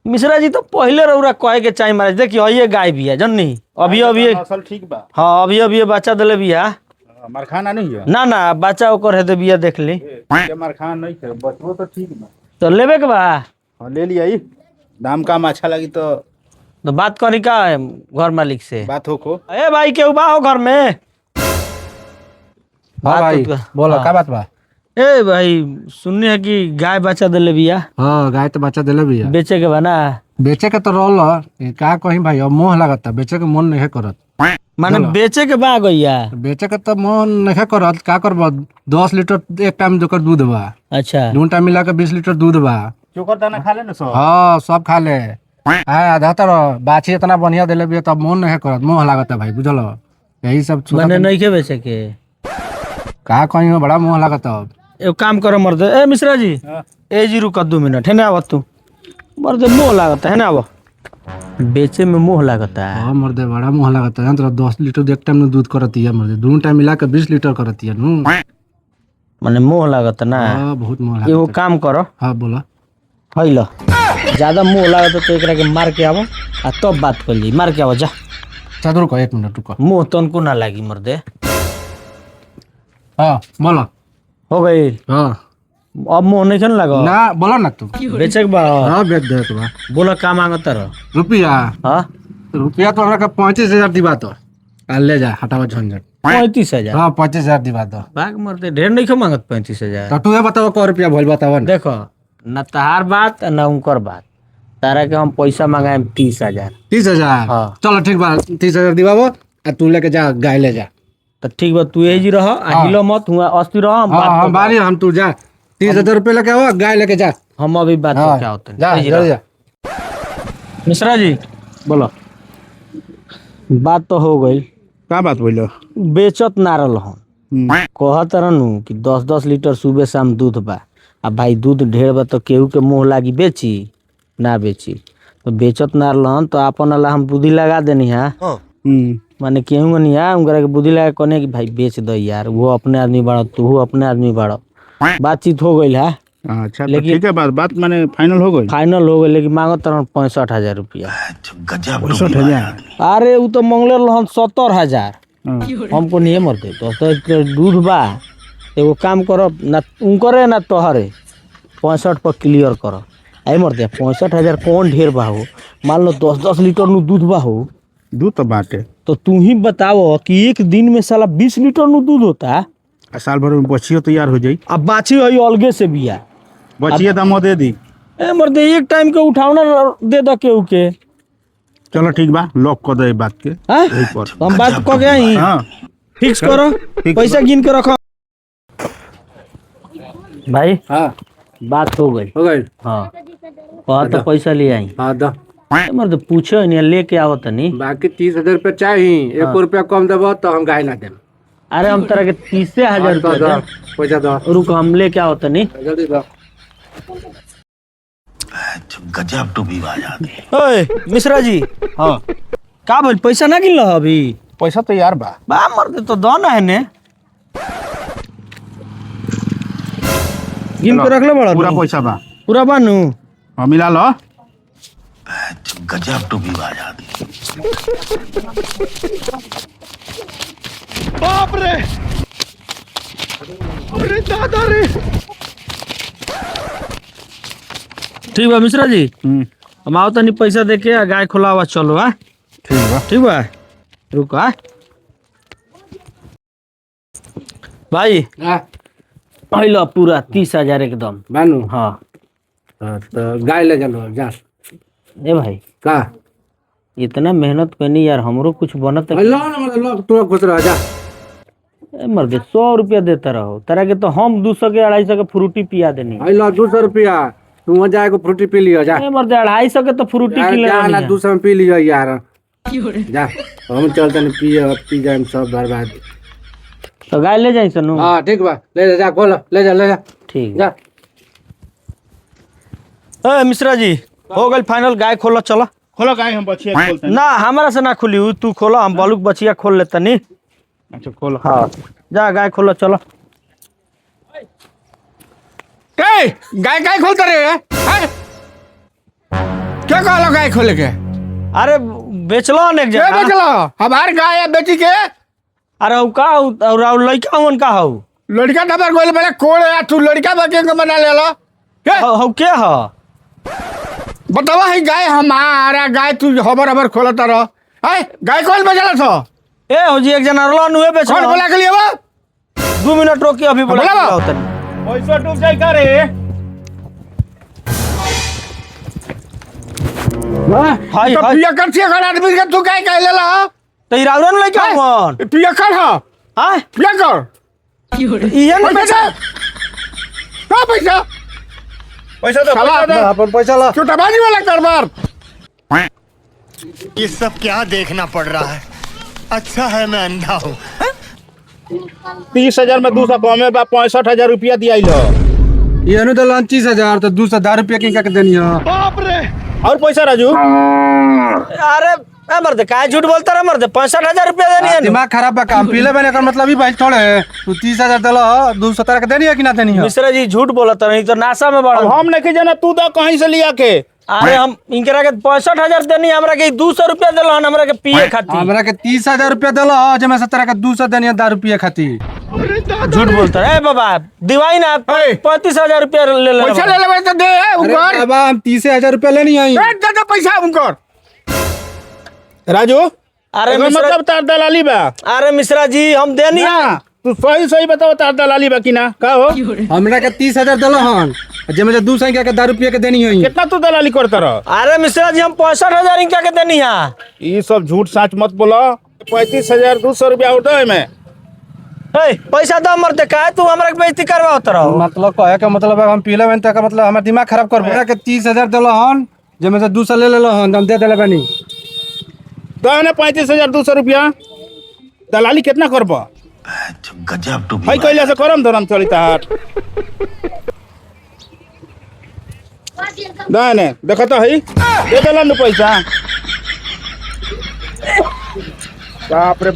मिश्रा जी तो पहले रउरा कहे के चाय मारे देखियो ये गाय भी है जन्नी अभी नस्ल ठीक बा। हाँ अभी बच्चा दिले बिया मरखाना नहीं है ना बच्चा ओकर है तो बिया देख ली मरखाना नहीं है बचबो तो ठीक बा। तो लेबे के बा हाँ ले लिया ही दाम काम अच्छा लगी तो बात करी का है घर मालिक से बात हो को। ए भाई केहू बा हो घर में हाँ भाई बोलो क्या बात बा। ए भाई सुनने है कि गाय बच्चा दिले बिया हाँ गाय तो बच्चा दिले भी है। बेचे के बा ना बेचे के तो रोल का कहीं भाई अब मोह लगता बेचे के मन नहीं करत। माने बेचे के बा गैया बेचे के तो मन नहीं करत का करब 10 लीटर एक टाइम जोकर दूध बा। अच्छा दो टाइम मिला के 20 लीटर दूध बा। चोकर दाना खा ले ना सब। हाँ सब खा ले आधा तरह बाछी इतना बढ़िया दिले भी तब मन नहीं करत मोह लगता भाई बुझल यही सब माने नहीं के बेचे के का कहीं बड़ा मोह लगता अब। एक काम करो मर्द ए मिश्रा जी ए जी रुक 2 मिनट है ना आव तू मर्द मोह लागता है ना आव बेचे में मोह लागता है हाँ मर्दे बड़ा मोह लगता है तो 10 लीटर एक टाइम में दूध करती है मर्दे दो टाइम मिला के 20 लीटर करती है नू। माने मोह लागता ना हाँ बहुत मोह लगता एगो काम करो हाँ बोला है लो ज्यादा मोह लागता तो एकरा के मार के आवो आ तब बात कर ली मार के आवो जा चल रुको 1 मिनट रुको। मोह तनको ना लागी मर्दे हाँ बोलो हो गई हाँ अब मोह नहीं खन लगा ना बोलो ना तू। बेचे के बा हाँ बेच दे तो बा। बोला का मांगता रह रुपया हाँ रुपया तो हमरा का 35,000 दिबा तो आ ले जा हटावा झंझट। 35,000 हाँ 25,000 दिबा तो भाग मरते ढेर नहीं क्यों मांगत 35,000 तो तू बताओ क रुपया भइल बतावा ना। देखो न तहार बात न उनकर बात तारा के हम पैसा मंगाए 30,000 30,000 हाँ। चलो ठीक बा 30,000 दिबाबो आ तू लेके जा गाय ले जा। तो ठीक बा तू यही जी रह हिलो मत हुआ अस्थिर रह हम हाँ बात हाँ करब। बारी हम तू जा 30,000 रुपया लेके आओ गाय लेके जा। हम अभी बात हाँ, क्या होते जा जल्दी जा। मिश्रा जी बोलो बात तो हो गई का बात बोलो। बेचत ना रह हम कहत रहनु कि 10-10 लीटर सुबह शाम दूध बा आ भाई दूध ढेर बा तो केहू के मुंह लागी बेची ना बेची तो बेचत ना रहन तो अपन अल्लाह हम बुद्धि लगा देनी है माने केहू नहीं है उनकरा के बुद्धि लगा कोने कि भाई बेच दो यार वो अपने आदमी बाड़ो तू अपने आदमी बाड़ो बातचीत हो गई है अच्छा तो ठीक है बात माने फाइनल हो गई। फाइनल हो गई लेकिन मांगो तरह 65,000 रुपया 65,000 अरे वो तो मंगले रहन 70,000 हमको नहीं मरते तो दूध बा एगो काम करो ना उनकरे ना तोहरे 65 पर क्लियर करो आई मरते 65,000 कौन ढेर बा हो मान लो 10-10 लीटर नु दूध बा हो दूध तो बाटे तो तू ही बताओ कि एक दिन में साला 20 लीटर नु दूध होता है साल भर में बचियो तैयार हो जाई। अब बाछी है अलगे से बिया बचिए दाम दे दी। ए मर्दे एक टाइम के उठावना दे दो केहू के चलो ठीक बा लॉक कर दे बात के हाँ? यही पर तो हम बात कह गए ही हाँ फिक्स करो पैसा गिन के रखो भाई हाँ बात हो गई हो गई। हाँ कहा तो पैसा ले आई हाँ दो मर्द पूछो नहीं लेके आओ तनी बाकी 30,000 रुपया चाहिए 1 रुपया कम देबो तो हम गाय ना देम। अरे हम तरह के 30,000 दो रुपया पैसा दो दे। रुको हम लेके आओ तनी जल्दी दो। गजब टूबी बाजा ओए मिश्रा जी हाँ का बोल पैसा ना गिन लो अभी पैसा तैयार बा। बा मर्द तो दो ना है ने गिन के रख लो बड़ा पूरा पैसा बा पूरा बानू हाँ मिला लो। गजब टूबी बाजा बाप रे अरे दादा रे। ठीक बा मिश्रा जी हम आओ तनी पैसा दे के गाय खुलावा चलो आ ठीक बा रुको आ भाई हाँ पहला पूरा 30,000 एकदम बानू हाँ तो गाय ले चलो जा। ए भाई का इतना मेहनत करनी यार हमरो कुछ बनत है। लो ना लो तू खुश रह जा। ए मर्दे 100 रुपया देता रहो तरह के तो हम 200 के 250 के फ्रूटी पिया देनी लो 200 रुपया तू वहाँ जाके फ्रूटी पी लियो जा। ए मर्दे 250 के तो फ्रूटी यार, किलो जा ना 200 में पी लियो यार जा हम चलते नहीं पिए पी जाए सब बर्बाद। तो गाय ले जाई सनु हाँ ठीक बा ले जा खोलो ले जा ठीक जा। ए मिश्रा जी हो गई फाइनल गाय खोलो चलो खोलो गाय हम बचिया खोलते हैं। ना हमारा से ना खुली हुई तू खोलो हम बलुक बचिया खोल लेता नी अच्छा खोलो। हाँ जा गाय खोलो चलो गाय गाय खोलता रे हैं? क्या कहलो गाय खोले के अरे बेचलो अनेक क्या जगह बेचलो हमार गाय है बेची के अरे उ का और लइका हुन का हौ लड़का नंबर गोल बड़े कोड़ है तू लड़का बके के बना ले लो के हौ के ह बतावा है गाय हमारा गाय तू हबर खोलत रह है गाय कौन बेचला छो ए हो जी एक जना रलो नुए कौन बेचलो बोला के लिए वो 2 मिनट रोकी अभी बोला बोला बा। पैसा डूब जाए का रे हाय तो हाय पिया कर से घर आदमी के तू गाय कह ले ला तो इरावरन लइका हुन पिया कर हा हां पिया कर इहे न पैसा का पैसा पैसा दो साला पैसा दो अपन पैसा ला चुटाबाजी वाला करबार ये सब क्या देखना पड़ रहा है अच्छा है मैं अंधा हूँ 30,000 में 200 कमे बा 65,000 रुपया दिया लो ये नु तो 30,000 तो 210 रुपया की का देनी है बाप रे और पैसा राजू अरे ए मर्द काय झूठ बोलता रे मर्द 65,000 रुपया देनी है दिमाग खराब बा काम पीले बने का मतलब ही भाई थोड़े तू 30,000 देला 217 का देनी है कि ना देनी है मिश्रा जी झूठ बोलता नहीं तो नासा में अब बड़ा हम नहीं जाना तू दो कहीं से लिया के अरे हम इनकरा के 65,000 देनी हमरा के 200 रुपया देलो हन हमरा के पिए खाती हमरा के 30,000 रुपया देला जे मैं 17 का 200 देनी है 10 रुपया खाती झूठ बोलता है बाबा दिवाई ना ए! 35,000 रुपया ले ले पैसा ले ले तो दे उनकर अब हम 30,000 रुपया लेनी आई ए दे दे पैसा उनकर राजू अरे एकर मिश्रा मतलब तार दलाली बा अरे मिश्रा जी हम देनी है ना तू सही बताओ तार दलाली बा कि ना का हो हमरा के 30,000 देला हन जे मुझे 200 के 10 रुपया के देनी है कितना तू दलाली करता रह अरे मिश्रा जी हम 65,000 इनका के देनी है ये सब झूठ साच मत बोलो 35,200 रुपया और दो में ए पैसा दो मर्द का तू हमरा के बेइज्जती करवाओ रहो मतलब कहे का मतलब है हम पीले बने का मतलब हमार दिमाग खराब कर हमरा के 30,000 देला हन जे मैं 200 ले लेला हन हम दे देले बनी दो ना 35,200 रुपया दलाली कितना करबा गजब टू भाई कैला से करम धरम चली तार दाने देखो तो है दे देला नु पैसा बाप रे